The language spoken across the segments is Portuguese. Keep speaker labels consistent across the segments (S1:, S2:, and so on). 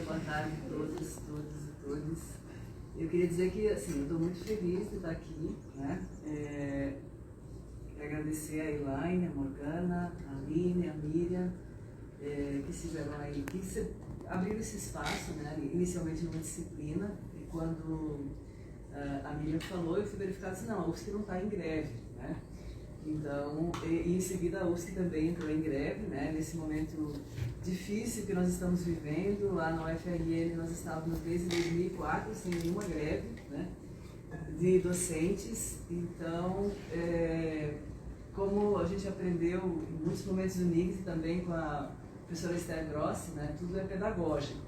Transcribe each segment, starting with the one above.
S1: boa tarde a todos, todas e todos. Eu queria dizer que, assim, eu estou muito feliz de estar aqui, né? Quero agradecer a Elaine, a Morgana, a Aline, a Miriam, que estiveram aí, que abriram esse espaço, né? Inicialmente numa disciplina, e quando a Miriam falou, eu fui verificar, assim, não, a UFSC não está em greve, né? Então, e em seguida a UFSC também entrou em greve, né? Nesse momento difícil que nós estamos vivendo, lá na UFRN nós estávamos desde 2004 sem nenhuma greve, né? De docentes. Então, como a gente aprendeu em muitos momentos do NIGS e também com a professora Esther Grossi, né? Tudo é pedagógico.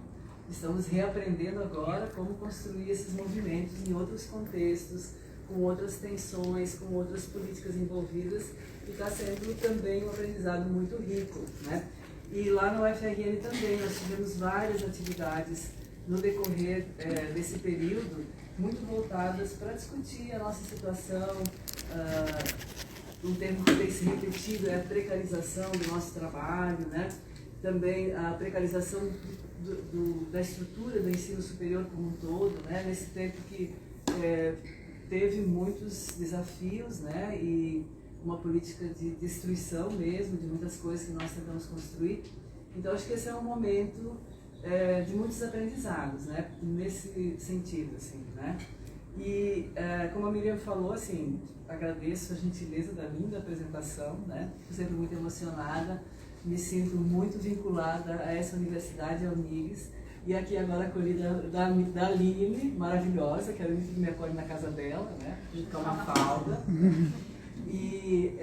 S1: Estamos reaprendendo agora como construir esses movimentos em outros contextos, com outras tensões, com outras políticas envolvidas, e está sendo também um aprendizado muito rico, né? E lá no UFRN também nós tivemos várias atividades no decorrer desse período, muito voltadas para discutir a nossa situação. Um termo que tem se repetido é a precarização do nosso trabalho, né? Também a precarização da estrutura do ensino superior como um todo, né? Nesse tempo que teve muitos desafios, né? E uma política de destruição mesmo, de muitas coisas que nós tentamos construir. Então, acho que esse é um momento de muitos aprendizados, né? Nesse sentido, assim, né? E, como a Miriam falou, assim, agradeço a gentileza da linda apresentação, né? Estou sempre muito emocionada, me sinto muito vinculada a essa universidade, ao NIGS, e aqui agora acolhida da Aline, maravilhosa, que a Aline me acolhe na casa dela, né? Com uma falda. E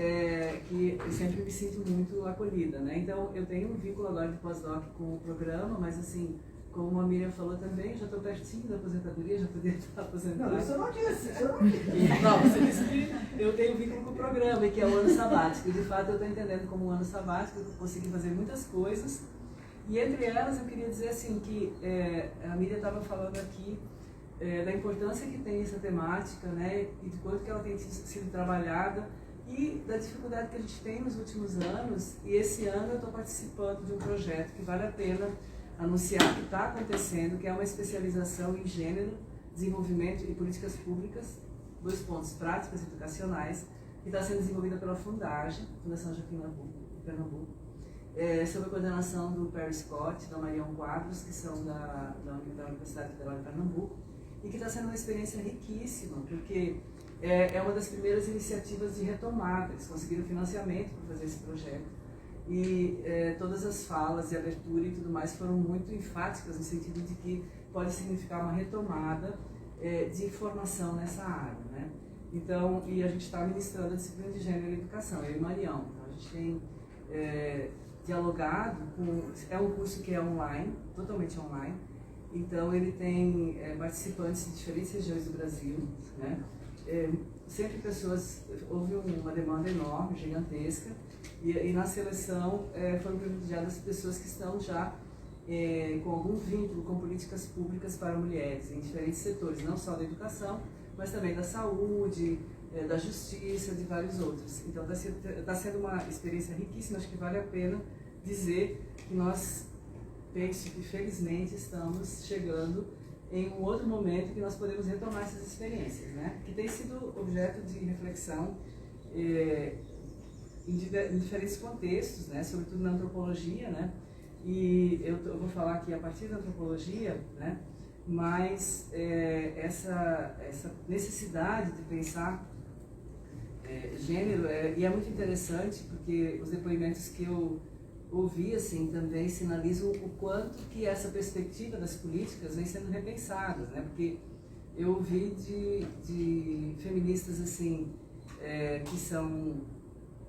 S1: que eu sempre me sinto muito acolhida, né? Então, eu tenho um vínculo agora de pós-doc com o programa, mas assim, como a Miriam falou também, já estou pertinho da aposentadoria, já poderia estar aposentada.
S2: Não, isso eu não disse, isso eu não disse.
S1: Não, você disse que eu tenho um vínculo com o programa, que é o ano sabático. E de fato eu estou entendendo como um ano sabático, eu consegui fazer muitas coisas. E entre elas eu queria dizer assim que a Miriam estava falando aqui da importância que tem essa temática, né, e de quanto que ela tem sido trabalhada e da dificuldade que a gente tem nos últimos anos. E esse ano eu estou participando de um projeto que vale a pena anunciar que está acontecendo, que é uma especialização em gênero, desenvolvimento e políticas públicas, 2 pontos, práticas educacionais, que está sendo desenvolvida pela Fundagem, Fundação Joaquim Nabuco, de Pernambuco, sob a coordenação do Perry Scott, da Marião Quadros, que são da Universidade Federal de Pernambuco, e que está sendo uma experiência riquíssima, porque é uma das primeiras iniciativas de retomada. Eles conseguiram financiamento para fazer esse projeto, e todas as falas e abertura e tudo mais foram muito enfáticas no sentido de que pode significar uma retomada de formação nessa área, né? Então, e a gente está ministrando a disciplina de gênero e educação, eu e Marião. Então, a gente tem dialogado com... É um curso que é online, totalmente online. Então, ele tem participantes de diferentes regiões do Brasil, né? Sempre pessoas... Houve uma demanda enorme, gigantesca, e na seleção foram privilegiadas pessoas que estão já com algum vínculo com políticas públicas para mulheres, em diferentes setores, não só da educação, mas também da saúde, da justiça, de vários outros. Então, está sendo uma experiência riquíssima. Acho que vale a pena dizer que nós, penso que felizmente estamos chegando em um outro momento que nós podemos retomar essas experiências, né? Que tem sido objeto de reflexão em diferentes contextos, né? Sobretudo na antropologia, né? E eu vou falar aqui a partir da antropologia, né? Mas essa necessidade de pensar gênero, e é muito interessante porque os depoimentos que eu ouvi assim, também sinalizam o quanto que essa perspectiva das políticas vem sendo repensada, né? Porque eu ouvi de feministas assim, que são,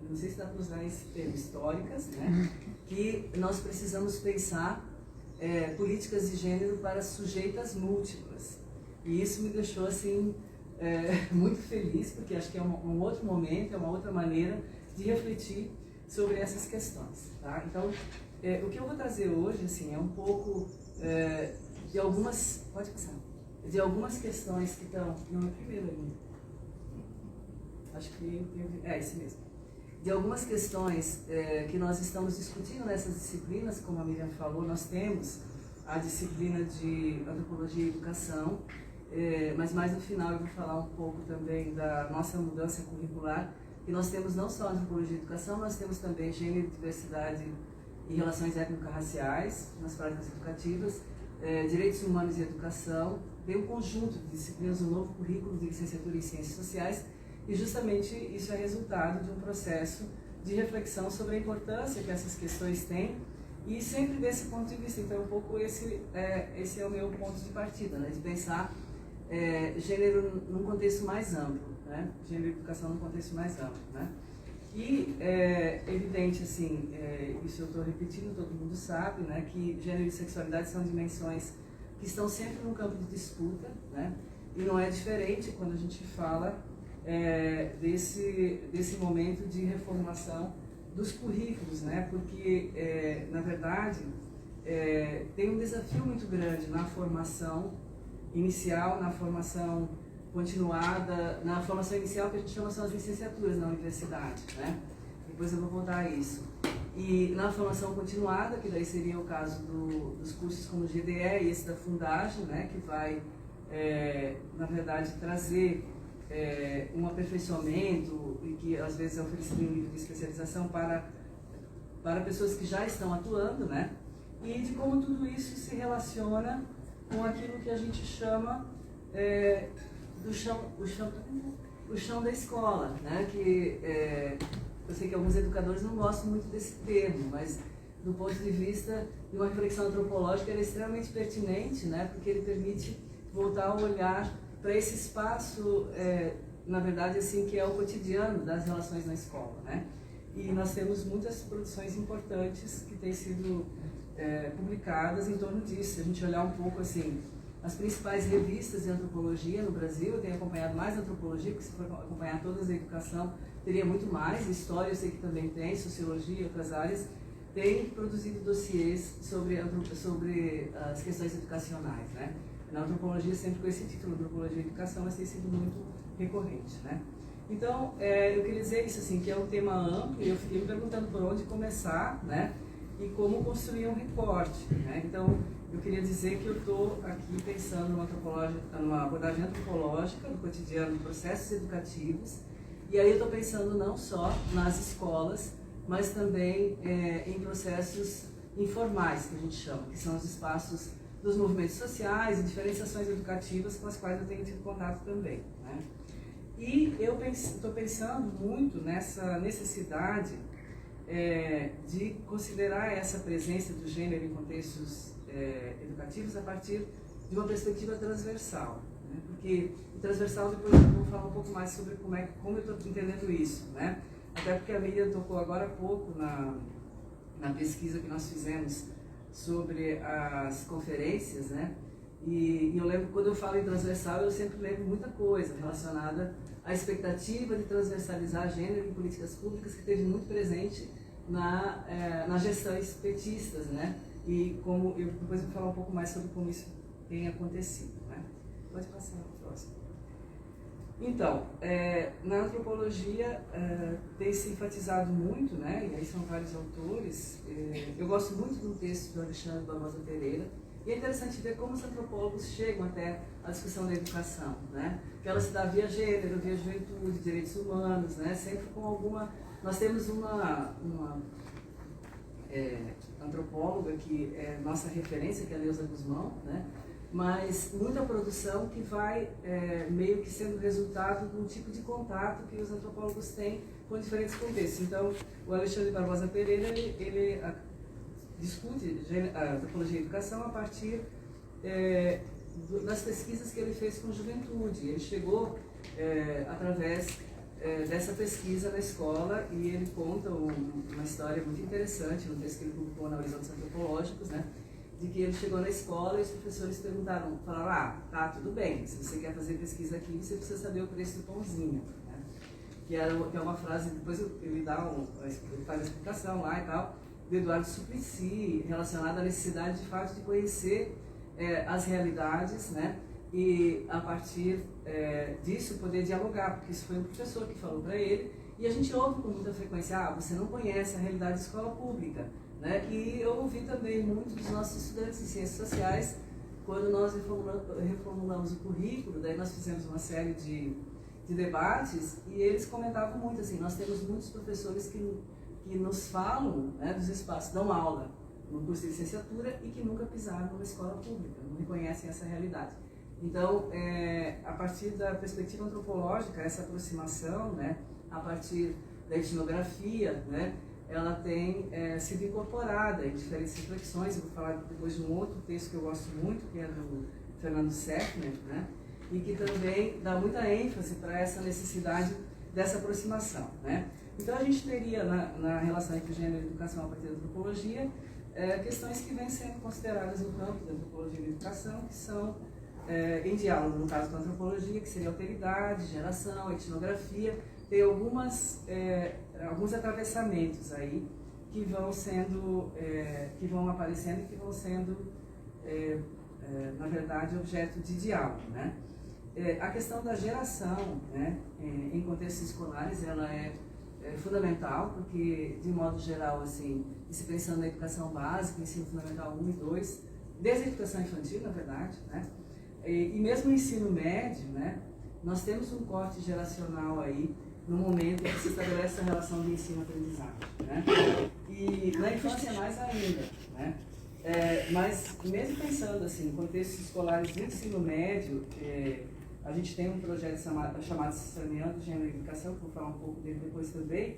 S1: não sei se dá para usar esse termo, históricas, né? Que nós precisamos pensar políticas de gênero para sujeitas múltiplas. E isso me deixou assim muito feliz, porque acho que é um outro momento, é uma outra maneira de refletir sobre essas questões, tá? Então, o que eu vou trazer hoje, assim, é um pouco de algumas... Pode passar. De algumas questões que estão... Não, é primeiro ainda. Acho que... esse mesmo. De algumas questões que nós estamos discutindo nessas disciplinas, como a Miriam falou, nós temos a disciplina de Antropologia e Educação, mas mais no final eu vou falar um pouco também da nossa mudança curricular, e nós temos não só Antropologia e Educação, nós temos também Gênero, Diversidade e Relações Étnico-Raciais nas práticas educativas, Direitos Humanos e Educação, tem um conjunto de disciplinas, um novo currículo de licenciatura em Ciências Sociais, e justamente isso é resultado de um processo de reflexão sobre a importância que essas questões têm, e sempre desse ponto de vista. Então, um pouco esse é o meu ponto de partida, né? De pensar gênero num contexto mais amplo, né? Gênero e educação num contexto mais amplo, né? E é evidente, assim, isso eu estou repetindo, todo mundo sabe, né? Que gênero e sexualidade são dimensões que estão sempre num campo de disputa, né? E não é diferente quando a gente fala desse momento de reformulação dos currículos, né? Porque, na verdade, tem um desafio muito grande na formação inicial, na formação continuada, na formação inicial que a gente chama são as licenciaturas na universidade, né? Depois eu vou voltar a isso. E na formação continuada, que daí seria o caso dos cursos como o GDE e esse da Fundagem, né? Que vai, na verdade, trazer um aperfeiçoamento e que às vezes é oferecido em nível de especialização para pessoas que já estão atuando, né? E de como tudo isso se relaciona com aquilo que a gente chama o chão da escola, né? Que eu sei que alguns educadores não gostam muito desse termo, mas do ponto de vista de uma reflexão antropológica ele é extremamente pertinente, né? Porque ele permite voltar a olhar para esse espaço, na verdade, assim, que é o cotidiano das relações na escola, né? E nós temos muitas produções importantes que têm sido publicadas em torno disso. Se a gente olhar um pouco, assim, as principais revistas de antropologia no Brasil, eu tenho acompanhado mais antropologia, porque se for acompanhar todas a educação, teria muito mais. História eu sei que também tem, sociologia e outras áreas, tem produzido dossiês sobre as questões educacionais, né? Na antropologia, sempre com esse título, Antropologia e Educação, mas tem sido muito recorrente, né? Então, eu queria dizer isso, assim, que é um tema amplo, e eu fiquei me perguntando por onde começar, né? E como construir um recorte, né? Então, eu queria dizer que eu estou aqui pensando numa abordagem antropológica do cotidiano de processos educativos, e aí eu estou pensando não só nas escolas, mas também em processos informais, que a gente chama, que são os espaços dos movimentos sociais e diferenciações educativas com as quais eu tenho tido contato também, né? E eu estou pensando muito nessa necessidade de considerar essa presença do gênero em contextos educativos a partir de uma perspectiva transversal, né? Porque o transversal, depois eu vou falar um pouco mais sobre como eu estou entendendo isso, né? Até porque a Miriam tocou agora há pouco na pesquisa que nós fizemos sobre as conferências, né? E eu lembro, quando eu falo em transversal, eu sempre lembro muita coisa relacionada à expectativa de transversalizar gênero em políticas públicas, que esteve muito presente nas gestões petistas, né? E como depois eu vou falar um pouco mais sobre como isso tem acontecido, né? Pode passar para o próximo. Então, na antropologia tem se enfatizado muito, né? E aí são vários autores. Eu gosto muito do texto do Alexandre Barbosa Pereira. E é interessante ver como os antropólogos chegam até a discussão da educação, né? Que ela se dá via gênero, via juventude, direitos humanos, né? Sempre com alguma... Nós temos uma antropóloga que é nossa referência, que é a Neuza Guzmão, né? Mas muita produção que vai meio que sendo resultado de um tipo de contato que os antropólogos têm com diferentes contextos. Então, o Alexandre Barbosa Pereira, ele discute a antropologia e educação a partir das pesquisas que ele fez com juventude. Ele chegou através dessa pesquisa na escola e ele conta uma história muito interessante, no texto que ele publicou na Horizontes Antropológicos, né? De que ele chegou na escola e os professores falaram, tá, tudo bem, se você quer fazer pesquisa aqui, você precisa saber o preço do pãozinho, né? Que é uma frase, depois ele faz a explicação lá e tal, do Eduardo Suplicy, relacionada à necessidade de fato de conhecer as realidades, né? E a partir disso poder dialogar, porque isso foi um professor que falou para ele, e a gente ouve com muita frequência, você não conhece a realidade da escola pública, né? E eu ouvi também muito dos nossos estudantes de ciências sociais, quando nós reformulamos o currículo, daí nós fizemos uma série de debates, e eles comentavam muito assim, nós temos muitos professores que nos falam, né, dos espaços, dão aula no curso de licenciatura e que nunca pisaram numa escola pública, não reconhecem essa realidade. Então, a partir da perspectiva antropológica, essa aproximação, né, a partir da etnografia, né, ela tem sido incorporada em diferentes reflexões. Eu vou falar depois de um outro texto que eu gosto muito, que é do Fernando Seffner, né, e que também dá muita ênfase para essa necessidade dessa aproximação, né. Então, a gente teria na relação entre gênero e educação a partir da antropologia, questões que vêm sendo consideradas no campo da antropologia e da educação, que são em diálogo, no caso com a antropologia, que seria alteridade, geração, etnografia. Tem alguns atravessamentos aí que vão sendo, que vão aparecendo e que vão sendo, na verdade, objeto de diálogo, né? A questão da geração, né, em contextos escolares, ela é fundamental, porque, de modo geral, assim, se pensando na educação básica, ensino fundamental 1 e 2, desde a educação infantil, na verdade, né? E mesmo o ensino médio, né, nós temos um corte geracional aí, no momento em que se estabelece a relação de ensino-aprendizagem, né? E na infância mais ainda, né? Mas mesmo pensando assim, em contextos escolares de ensino médio, a gente tem um projeto chamado Saneando Gênero e Educação, que vou falar um pouco dele depois também,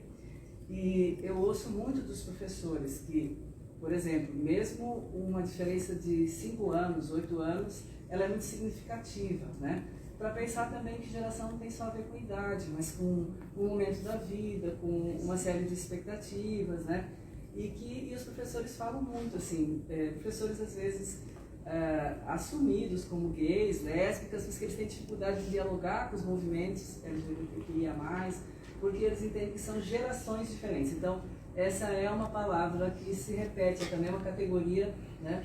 S1: e eu ouço muito dos professores que, por exemplo, mesmo uma diferença de 5 anos, 8 anos, ela é muito significativa, né? Para pensar também que geração não tem só a ver com idade, mas com o momento da vida, com uma série de expectativas, né? E os professores falam muito, assim, professores às vezes assumidos como gays, lésbicas, mas que eles têm dificuldade de dialogar com os movimentos LGBTQIA+, porque eles entendem que são gerações diferentes. Então, essa é uma palavra que se repete, é também uma categoria, né,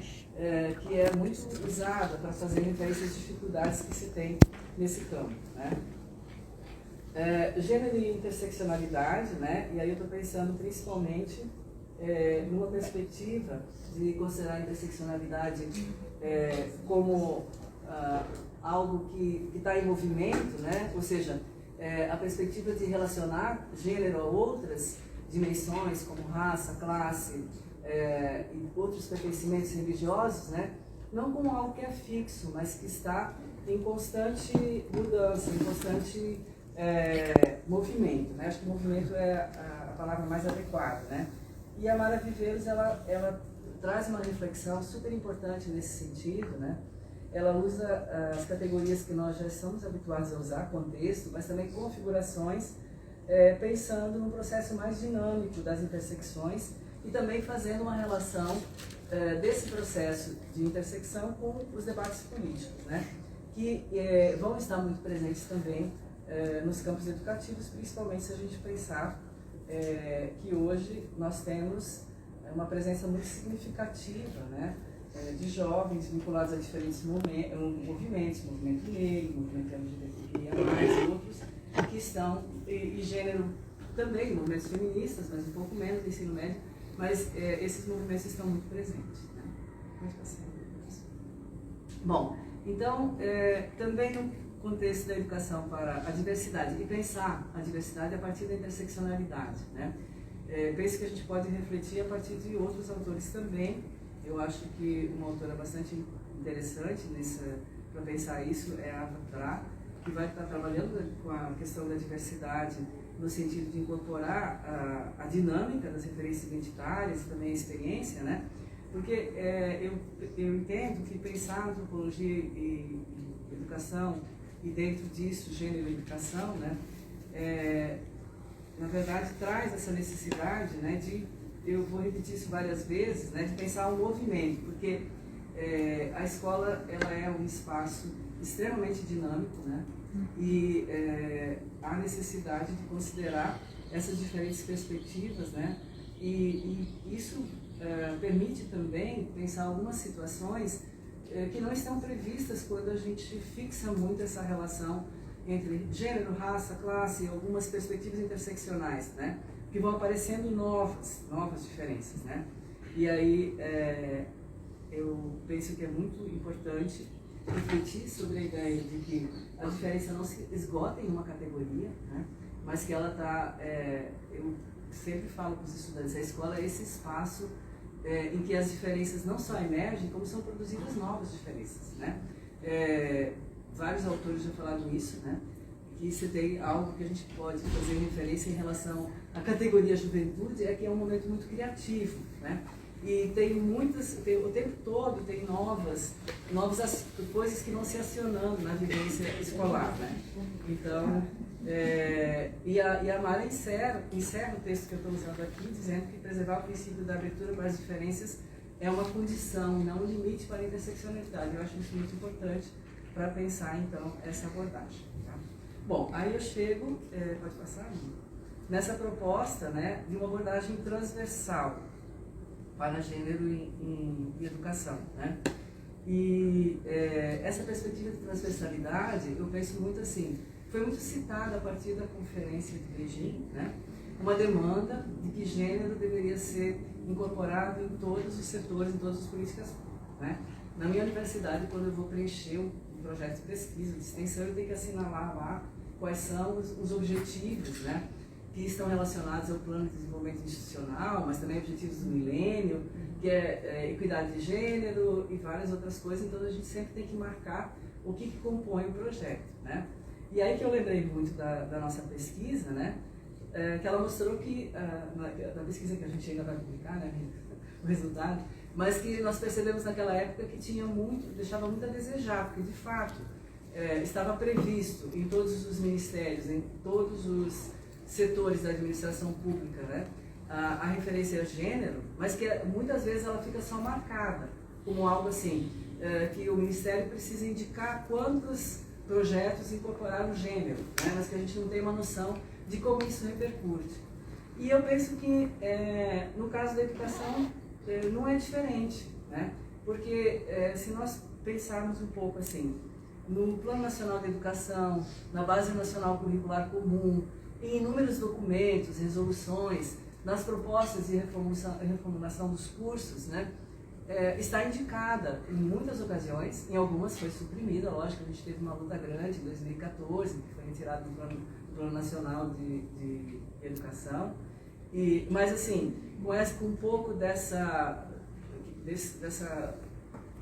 S1: que é muito usada para fazer referência às dificuldades que se tem nesse campo, né. Gênero e interseccionalidade, né, e aí eu estou pensando principalmente numa perspectiva de considerar a interseccionalidade como algo que está em movimento, né, ou seja, a perspectiva de relacionar gênero a outras dimensões como raça, classe e outros pertencimentos religiosos, né, não como algo que é fixo, mas que está em constante mudança, em constante movimento, né? Acho que movimento é a palavra mais adequada, né? E a Mara Viveiros, ela traz uma reflexão super importante nesse sentido, né? Ela usa as categorias que nós já estamos habituados a usar, contexto, mas também configurações, pensando num processo mais dinâmico das intersecções e também fazendo uma relação desse processo de intersecção com os debates políticos, né? Que vão estar muito presentes também nos campos educativos, principalmente se a gente pensar que hoje nós temos uma presença muito significativa, né, de jovens vinculados a diferentes movimentos, movimento negro, movimento LGBTQIA+, e outros, que estão, e gênero também, movimentos feministas, mas um pouco menos no ensino médio, mas esses movimentos estão muito presentes, né. Bom, então, também no contexto da educação para a diversidade, e pensar a diversidade a partir da interseccionalidade, né? Penso que a gente pode refletir a partir de outros autores também. Eu acho que uma autora bastante interessante para pensar isso é a Ava Tra, que vai estar trabalhando com a questão da diversidade no sentido de incorporar a dinâmica das referências identitárias e também a experiência, né? Porque eu entendo que pensar antropologia e educação, e dentro disso gênero e educação, né, na verdade traz essa necessidade, né, de, eu vou repetir isso várias vezes, né, de pensar um movimento, porque a escola ela é um espaço extremamente dinâmico, né, e há necessidade de considerar essas diferentes perspectivas, né, e isso permite também pensar algumas situações que não estão previstas quando a gente fixa muito essa relação entre gênero, raça, classe e algumas perspectivas interseccionais, né? Que vão aparecendo novas diferenças, né? E aí eu penso que é muito importante refletir sobre a ideia de que a diferença não se esgota em uma categoria, né? Mas que ela está, eu sempre falo para os estudantes, a escola é esse espaço em que as diferenças não só emergem, como são produzidas novas diferenças, né? Vários autores já falaram isso, né? Que se tem algo que a gente pode fazer referência em relação à categoria juventude, é que é um momento muito criativo, né? E tem muitas, o tempo todo tem novas coisas que vão se acionando na vivência escolar, né? Então, e a Mara encerra o texto que eu estou usando aqui, dizendo que preservar o princípio da abertura para as diferenças é uma condição, não um limite para a interseccionalidade. Eu acho isso muito importante para pensar, então, essa abordagem. Tá? Bom, aí eu chego, pode passar? Nessa proposta, né, de uma abordagem transversal para gênero em educação, né? E essa perspectiva de transversalidade, eu penso muito assim, foi muito citada a partir da conferência de Beijing, né? Uma demanda de que gênero deveria ser incorporado em todos os setores, em todas as políticas, né? Na minha universidade, quando eu vou preencher um projeto de pesquisa, de extensão, eu tenho que assinalar lá quais são os objetivos, né? Que estão relacionados ao plano de desenvolvimento institucional, mas também objetivos do milênio, que é equidade de gênero e várias outras coisas. Então a gente sempre tem que marcar o que compõe o projeto, né? E aí que eu lembrei muito da nossa pesquisa, né? Que ela mostrou que, na pesquisa que a gente ainda vai publicar, né, o resultado, mas que nós percebemos naquela época que deixava muito a desejar, porque de fato estava previsto em todos os ministérios, em todos os setores da administração pública, né, a referência a gênero, mas que muitas vezes ela fica só marcada como algo assim, que o Ministério precisa indicar quantos projetos incorporaram gênero, né, mas que a gente não tem uma noção de como isso repercute. E eu penso que no caso da educação não é diferente, né, porque se nós pensarmos um pouco assim, no Plano Nacional de Educação, na Base Nacional Curricular Comum, em inúmeros documentos, resoluções, nas propostas de reformulação dos cursos, né, está indicada em muitas ocasiões, em algumas foi suprimida, lógico, a gente teve uma luta grande em 2014, que foi retirado do Plano Nacional de Educação, mas assim, com um pouco dessa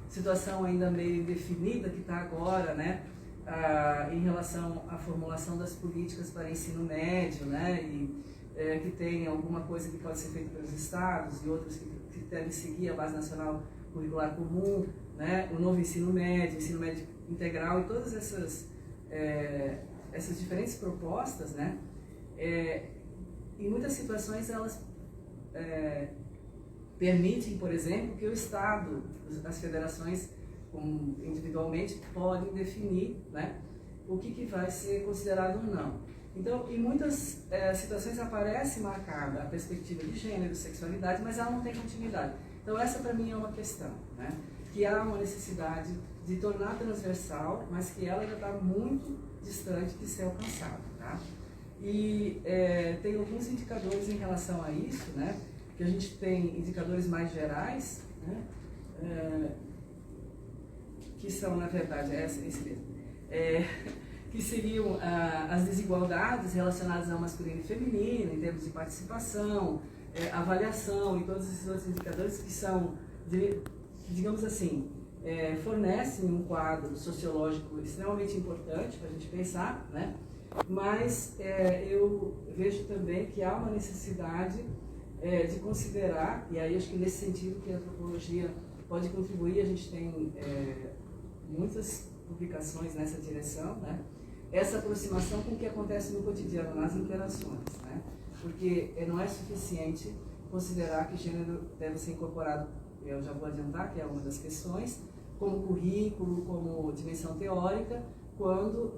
S1: situação ainda meio indefinida que está agora, né, em relação à formulação das políticas para ensino médio, né, e que tem alguma coisa que pode ser feita pelos estados e outras que devem seguir a Base Nacional Curricular Comum, né, o novo ensino médio integral e todas essas diferentes propostas, né, em muitas situações elas permitem, por exemplo, que o Estado, as federações individualmente podem definir, né, o que vai ser considerado ou não. Então, em muitas situações aparece marcada a perspectiva de gênero, sexualidade, mas ela não tem continuidade. Então, essa para mim é uma questão, né, que há uma necessidade de tornar transversal, mas que ela ainda está muito distante de ser alcançada. Tá? E tem alguns indicadores em relação a isso, né, que a gente tem indicadores mais gerais, né, que são, na verdade, esse mesmo, que seriam as desigualdades relacionadas ao masculino e feminino, em termos de participação, avaliação e todos esses outros indicadores que são, digamos assim, fornecem um quadro sociológico extremamente importante para a gente pensar, né? Mas eu vejo também que há uma necessidade de considerar, e aí acho que nesse sentido que a antropologia pode contribuir, a gente tem muitas publicações nessa direção, né? Essa aproximação com o que acontece no cotidiano, nas interações, né? Porque não é suficiente considerar que gênero deve ser incorporado, eu já vou adiantar que é uma das questões, como currículo, como dimensão teórica, quando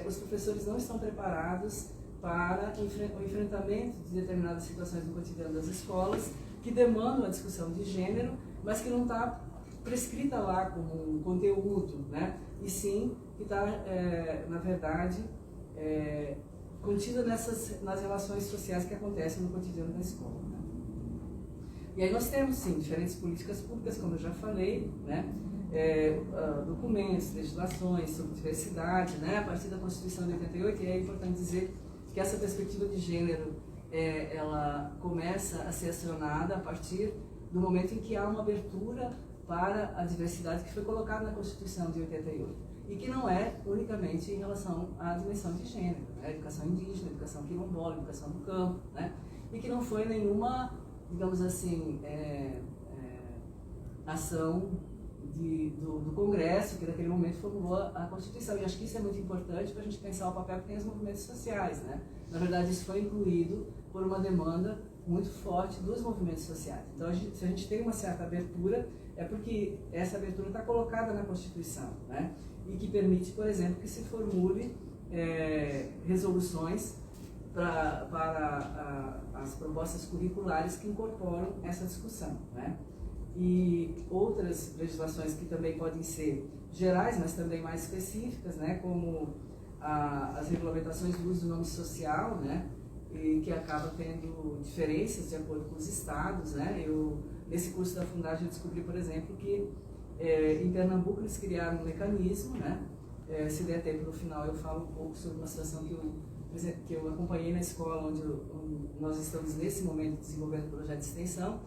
S1: os professores não estão preparados para o enfrentamento de determinadas situações no cotidiano das escolas que demandam a discussão de gênero, mas que não está prescrita lá como um conteúdo, né? E sim que está, na verdade, contida nas relações sociais que acontecem no cotidiano da escola. Né? E aí nós temos, sim, diferentes políticas públicas, como eu já falei, né? Documentos, legislações sobre diversidade, né? A partir da Constituição de 88, e é importante dizer que essa perspectiva de gênero ela começa a ser acionada a partir do momento em que há uma abertura para a diversidade que foi colocada na Constituição de 88 e que não é unicamente em relação à dimensão de gênero, né? Educação indígena, educação quilombola, educação do campo, né? E que não foi nenhuma, digamos assim, ação do Congresso, que naquele momento formulou a Constituição. E acho que isso é muito importante para a gente pensar o papel que tem os movimentos sociais, né? Na verdade, isso foi incluído por uma demanda muito forte dos movimentos sociais. Então, se a gente tem uma certa abertura, é porque essa abertura está colocada na Constituição, né? E que permite, por exemplo, que se formule resoluções para as propostas curriculares que incorporam essa discussão, né? E outras legislações que também podem ser gerais, mas também mais específicas, né? Como as regulamentações do uso do nome social, né? E que acaba tendo diferenças de acordo com os estados, né? Nesse curso da Fundagem eu descobri, por exemplo, que em Pernambuco eles criaram um mecanismo, né? Se der tempo no final eu falo um pouco sobre uma situação que eu acompanhei na escola onde nós estamos nesse momento desenvolvendo um projeto de extensão,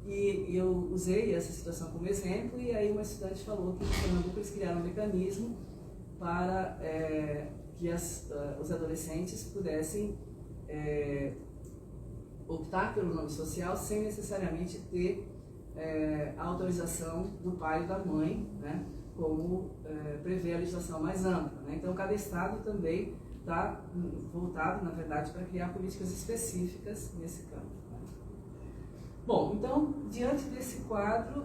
S1: e eu usei essa situação como exemplo, e aí uma estudante falou que em Pernambuco eles criaram um mecanismo para que os adolescentes pudessem optar pelo nome social sem necessariamente ter a autorização do pai e da mãe, né, como prevê a legislação mais ampla, né? Então, cada estado também está voltado, na verdade, para criar políticas específicas nesse campo, né? Bom, então, diante desse quadro,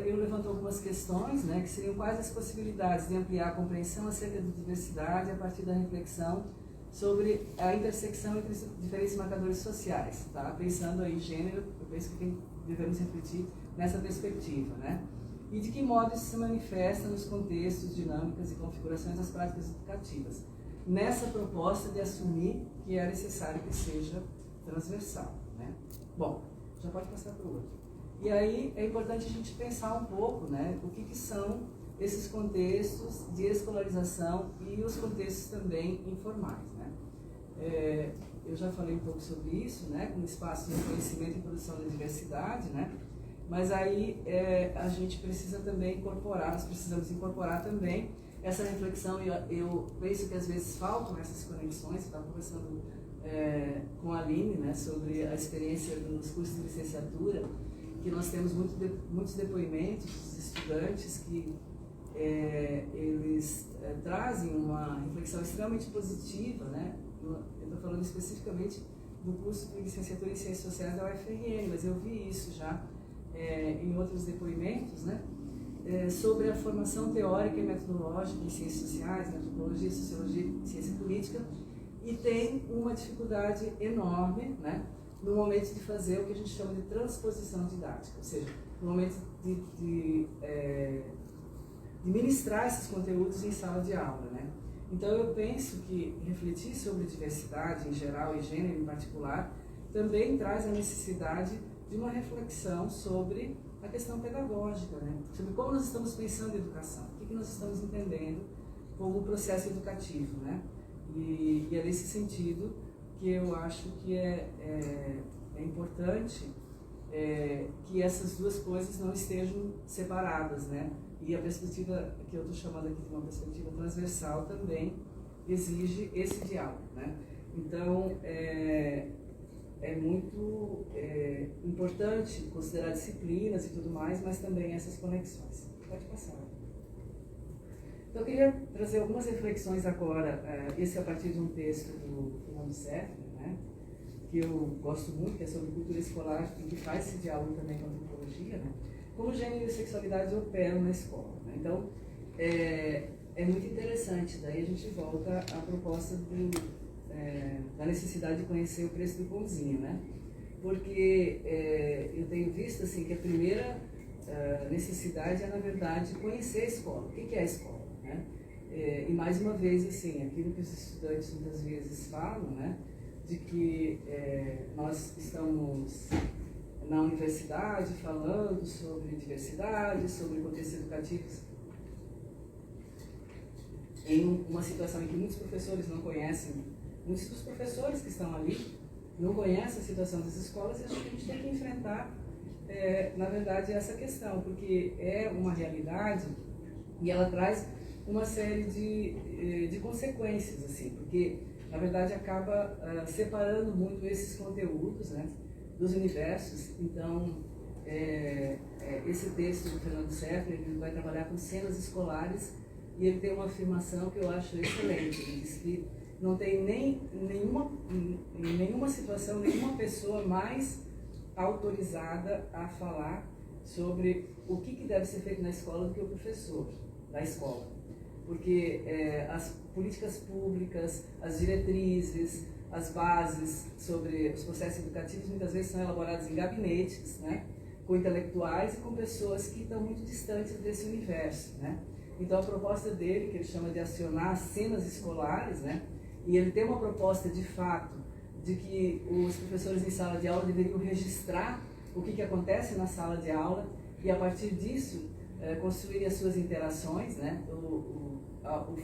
S1: eu levanto algumas questões, né, que seriam quais as possibilidades de ampliar a compreensão acerca da diversidade a partir da reflexão sobre a intersecção entre os diferentes marcadores sociais, tá? Pensando aí gênero, eu penso que devemos refletir nessa perspectiva, né? E de que modo isso se manifesta nos contextos, dinâmicas e configurações das práticas educativas, nessa proposta de assumir que é necessário que seja transversal, né? Bom, já pode passar para o outro. E aí é importante a gente pensar um pouco, né, o que são esses contextos de escolarização e os contextos também informais, né? Eu já falei um pouco sobre isso, né, como espaço de reconhecimento e produção da diversidade, né? Mas aí a gente precisa também incorporar, nós precisamos incorporar também essa reflexão, e eu penso que às vezes faltam essas conexões. Eu estava conversando com a Aline, né, sobre a experiência nos cursos de licenciatura, que nós temos muitos depoimentos dos estudantes que eles trazem uma reflexão extremamente positiva, né? Eu estou falando especificamente do curso de licenciatura em Ciências Sociais da UFRN, mas eu vi isso já em outros depoimentos, né? Sobre a formação teórica e metodológica em Ciências Sociais, Antropologia, Sociologia e Ciência Política, e tem uma dificuldade enorme, né, no momento de fazer o que a gente chama de transposição didática, ou seja, no momento de ministrar esses conteúdos em sala de aula, né? Então eu penso que refletir sobre diversidade em geral e gênero em particular também traz a necessidade de uma reflexão sobre a questão pedagógica, né? Sobre como nós estamos pensando em educação, o que nós estamos entendendo como processo educativo, né? E é nesse sentido que eu acho que é importante que essas duas coisas não estejam separadas, né? E a perspectiva que eu estou chamando aqui de uma perspectiva transversal também exige esse diálogo, né? Então, é muito importante considerar disciplinas e tudo mais, mas também essas conexões. Pode passar. Então, eu queria trazer algumas reflexões agora, esse a partir de um texto do Fernando Seffner, né, que eu gosto muito, que é sobre cultura escolar e que faz esse diálogo também com a antropologia, né, como gênero e sexualidade operam na escola, né? Então, é muito interessante, daí a gente volta à proposta da necessidade de conhecer o preço do pãozinho, né? Porque eu tenho visto assim, que a primeira necessidade é, na verdade, conhecer a escola. O que é a escola, né? E mais uma vez, assim, aquilo que os estudantes muitas vezes falam, né? De que nós estamos na universidade, falando sobre diversidade, sobre contextos educativos, em uma situação em que muitos professores não conhecem, muitos dos professores que estão ali não conhecem a situação das escolas, e acho que a gente tem que enfrentar, na verdade, essa questão, porque é uma realidade e ela traz uma série de consequências, assim, porque, na verdade, acaba separando muito esses conteúdos, né, dos universos. Então, esse texto do Fernando Serpa, ele vai trabalhar com cenas escolares, e ele tem uma afirmação que eu acho excelente. Ele diz que não tem nenhuma situação, nenhuma pessoa mais autorizada a falar sobre o que deve ser feito na escola do que o professor da escola. Porque as políticas públicas, as diretrizes, as bases sobre os processos educativos muitas vezes são elaboradas em gabinetes, né, com intelectuais e com pessoas que estão muito distantes desse universo, né? Então a proposta dele, que ele chama de acionar cenas escolares, né, e ele tem uma proposta de fato de que os professores em sala de aula deveriam registrar o que acontece na sala de aula e a partir disso construir as suas interações, né,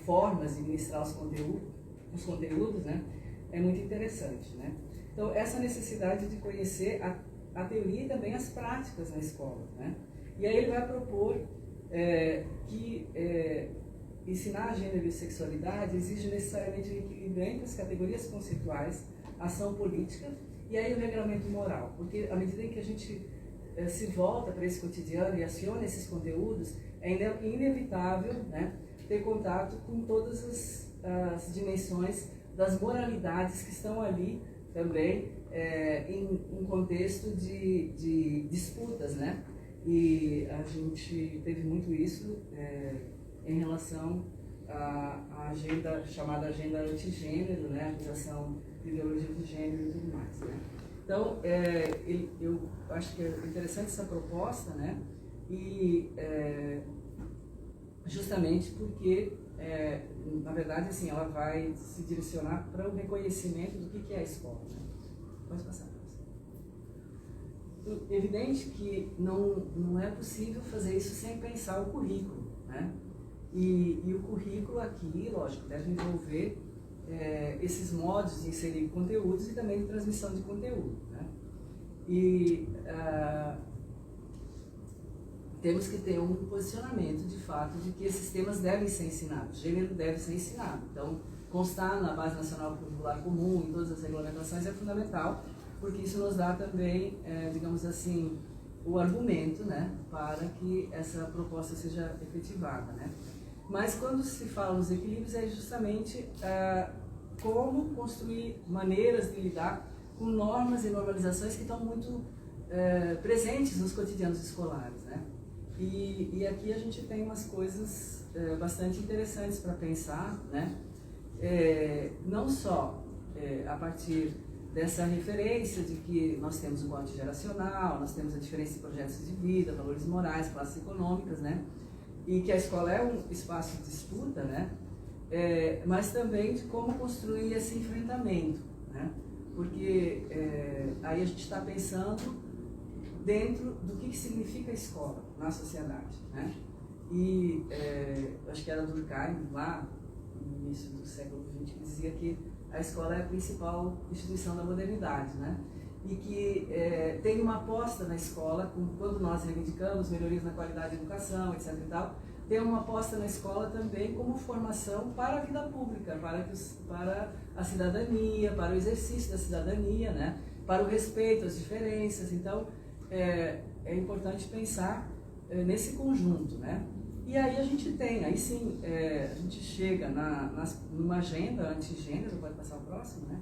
S1: formas de ministrar os conteúdos, né, é muito interessante, né? Então essa necessidade de conhecer a teoria e também as práticas na escola, né? E aí ele vai propor que ensinar gênero e sexualidade exige necessariamente um equilíbrio entre as categorias conceituais, ação política e aí o regramento moral, porque à medida em que a gente se volta para esse cotidiano e aciona esses conteúdos, é inevitável, né, ter contato com todas as dimensões das moralidades que estão ali também em contexto de disputas, né? E a gente teve muito isso em relação à agenda chamada agenda antigênero, né? A acusação de ideologia do gênero e tudo mais, né? Então, eu acho que é interessante essa proposta, né? E justamente porque, na verdade, assim, ela vai se direcionar para o reconhecimento do que é a escola, né? Pode passar. Evidente que não é possível fazer isso sem pensar o currículo, né? E o currículo aqui, lógico, deve envolver esses modos de inserir conteúdos e também de transmissão de conteúdo, né? E temos que ter um posicionamento, de fato, de que esses temas devem ser ensinados, gênero deve ser ensinado. Então, constar na Base Nacional Curricular Comum, em todas as regulamentações, é fundamental, porque isso nos dá também, digamos assim, o argumento, né, para que essa proposta seja efetivada, né? Mas quando se fala nos equilíbrios é justamente como construir maneiras de lidar com normas e normalizações que estão muito presentes nos cotidianos escolares, né? E aqui a gente tem umas coisas bastante interessantes para pensar, né? Não só a partir dessa referência de que nós temos o corte geracional, nós temos a diferença de projetos de vida, valores morais, classes econômicas, né? E que a escola é um espaço de disputa, né? Mas também de como construir esse enfrentamento, né? Porque aí a gente está pensando dentro do que significa a escola na sociedade, né? E acho que era Durkheim, lá no início do século XX, que dizia que a escola é a principal instituição da modernidade, né? E que tem uma aposta na escola, quando nós reivindicamos melhorias na qualidade da educação, etc. e tal, tem uma aposta na escola também como formação para a vida pública, para a cidadania, para o exercício da cidadania, né? Para o respeito às diferenças. Então, é importante pensar nesse conjunto, né? E aí a gente tem, aí sim, a gente chega numa agenda antigênero, pode passar o próximo, né?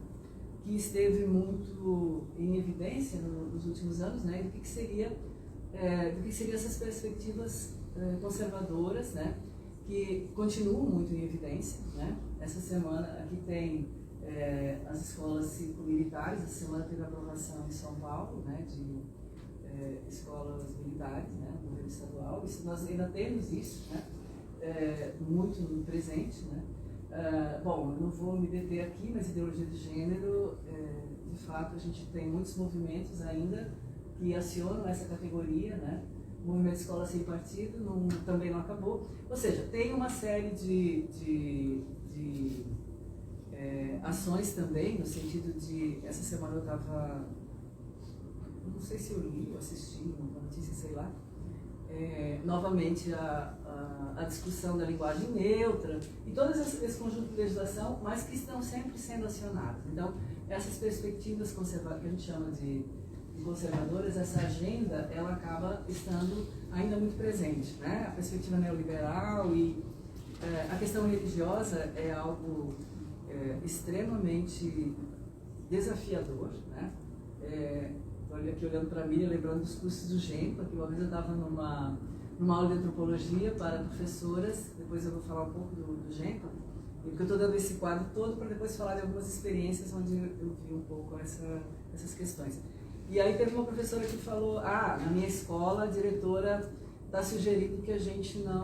S1: Que esteve muito em evidência nos últimos anos, né? Do que seriam essas perspectivas conservadoras, né? Que continuam muito em evidência, né? Essa semana aqui tem as escolas cívico-militares, essa semana teve a aprovação em São Paulo, né? De escolas militares, né, no governo estadual. Isso, nós ainda temos isso, né, muito presente, né. Bom, eu não vou me deter aqui, mas ideologia de gênero, de fato, a gente tem muitos movimentos ainda que acionam essa categoria, né? O movimento Escola Sem Partido também não acabou. Ou seja, tem uma série de ações também, no sentido de... Essa semana eu estava... Não sei se eu li ou assisti uma notícia, sei lá. Novamente a discussão da linguagem neutra e todo esse conjunto de legislação, mas que estão sempre sendo acionadas. Então, essas perspectivas conservadoras, que a gente chama de conservadoras, essa agenda, ela acaba estando ainda muito presente, né? A perspectiva neoliberal e a questão religiosa é algo extremamente desafiador, né? Olha aqui olhando para mim, lembrando dos cursos do GEMPA, que uma vez eu estava numa aula de antropologia para professoras, depois eu vou falar um pouco do GEMPA, porque eu estou dando esse quadro todo para depois falar de algumas experiências onde eu vi um pouco essas questões. E aí teve uma professora que falou, na minha escola a diretora está sugerindo que a gente não